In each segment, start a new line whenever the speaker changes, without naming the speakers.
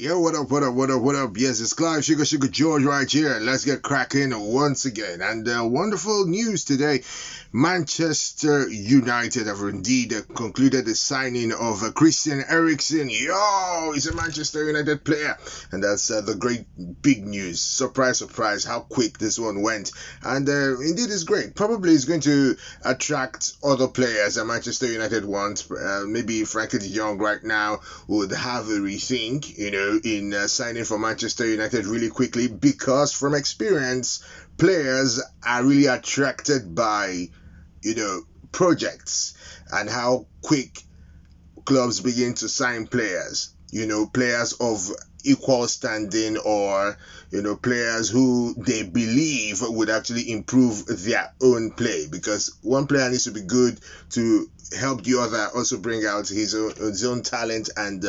Yo, what up, what up, what up, what up? Yes, it's Clive Sugar George right here. Let's get cracking once again. And wonderful news today. Manchester United have indeed concluded the signing of Christian Eriksen. Yo, he's a Manchester United player. And that's the great big news. Surprise, surprise, how quick this one went. And indeed, it's great. Probably it's going to attract other players that Manchester United wants. Maybe Frankie de Jong right now would have a rethink, in signing for Manchester United really quickly, because from experience, players are really attracted by, projects and how quick clubs begin to sign players, players of equal standing, or players who they believe would actually improve their own play, because one player needs to be good to help the other also bring out his own talent, and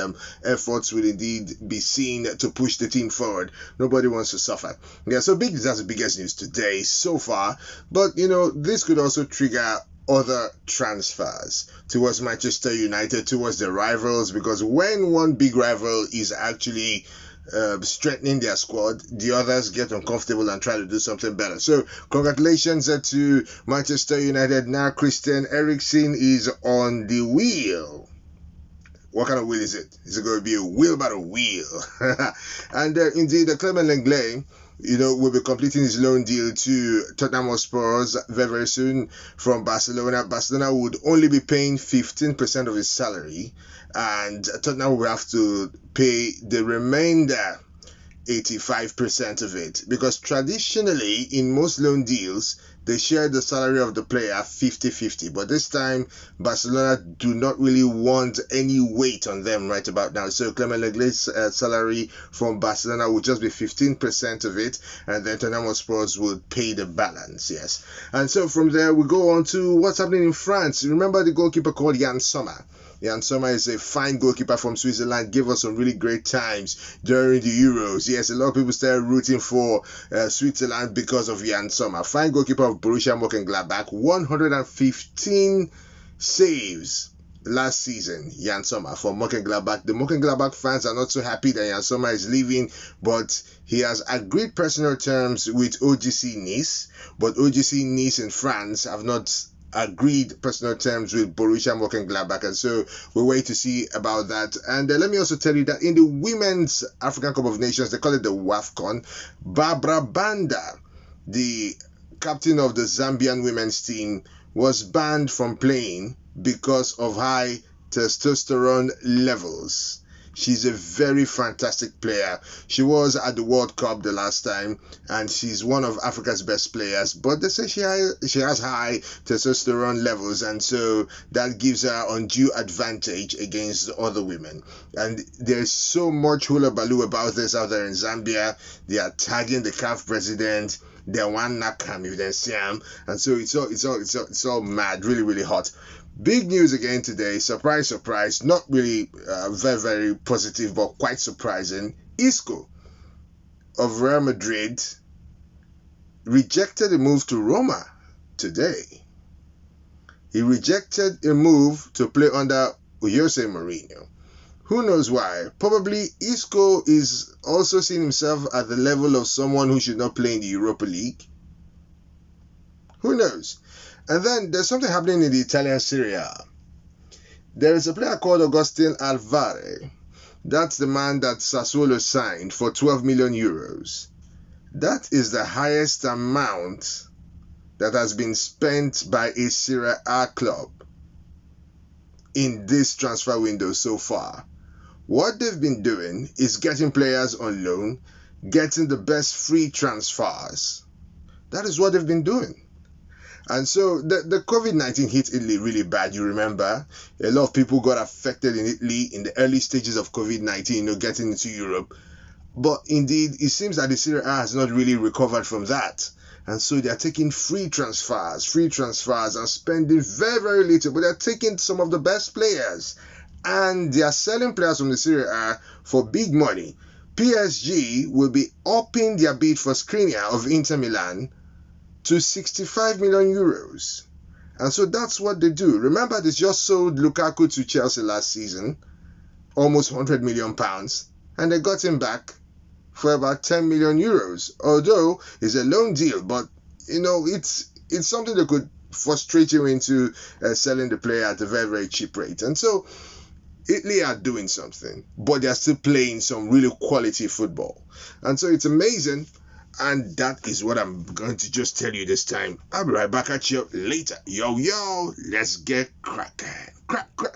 efforts will indeed be seen to push the team forward. Nobody wants to suffer. That's the biggest news today so far. But this could also trigger other transfers towards Manchester United, towards the rivals, because when one big rival is actually strengthening their squad, the others get uncomfortable and try to do something better. So congratulations to Manchester United. Now Christian Eriksen is on the wheel. What kind of wheel is it? Is it going to be a wheelbarrow wheel? And indeed, Clement Lenglet, will be completing his loan deal to Tottenham Hotspurs very, very soon from Barcelona. Barcelona would only be paying 15% of his salary, and Tottenham will have to pay the remainder 85% of it, because traditionally in most loan deals they share the salary of the player 50-50, but this time Barcelona do not really want any weight on them right about now. So Clement Lenglet's salary from Barcelona would just be 15% of it, and then Tottenham Hotspurs would pay the balance. Yes, and so from there we go on to what's happening in France. Remember the goalkeeper called Yann Sommer? Yann Sommer is a fine goalkeeper from Switzerland. Gave us some really great times during the Euros. Yes, a lot of people started rooting for Switzerland because of Yann Sommer. Fine goalkeeper of Borussia Mönchengladbach. 115 saves last season, Yann Sommer for Mönchengladbach. The Mönchengladbach fans are not so happy that Yann Sommer is leaving, but he has agreed personal terms with OGC Nice. But OGC Nice in France have not agreed personal terms with Borussia Mönchengladbach, and so we'll wait to see about that. And let me also tell you that in the Women's African Cup of Nations, they call it the WAFCON, Banda, the captain of the Zambian women's team, was banned from playing because of high testosterone levels. She's a very fantastic player. She was at the World Cup the last time, and she's one of Africa's best players. But they say she has high testosterone levels, and so that gives her undue advantage against other women. And there's so much hullabaloo about this out there in Zambia. They are tagging the CAF president. They want Nakam if they see him, and so it's all mad, really, really hot. Big news again today. Surprise, surprise. Not really very, very positive, but quite surprising. Isco of Real Madrid rejected a move to Roma today. He rejected a move to play under Jose Mourinho. Who knows why? Probably Isco is also seeing himself at the level of someone who should not play in the Europa League. Who knows? And then there's something happening in the Italian Serie A. There is a player called Agustin Alvare. That's the man that Sassuolo signed for 12 million euros. That is the highest amount that has been spent by a Serie A club in this transfer window so far. What they've been doing is getting players on loan, getting the best free transfers. That is what they've been doing. And so the COVID-19 hit Italy really bad. You remember, a lot of people got affected in Italy in the early stages of COVID-19, getting into Europe. But indeed, it seems that the Serie A has not really recovered from that. And so they're taking free transfers and spending very, very little. But they're taking some of the best players. And they are selling players from the Serie A for big money. PSG will be upping their bid for Skriniar of Inter Milan to 65 million euros. And so that's what they do. Remember, they just sold Lukaku to Chelsea last season, almost 100 million pounds. and they got him back for about 10 million euros. Although it's a loan deal, but it's something that could frustrate you into selling the player at a very, very cheap rate. And so Italy are doing something, but they're still playing some really quality football. And so it's amazing. And that is what I'm going to just tell you this time. I'll be right back at you later. Yo, let's get cracking. Crack.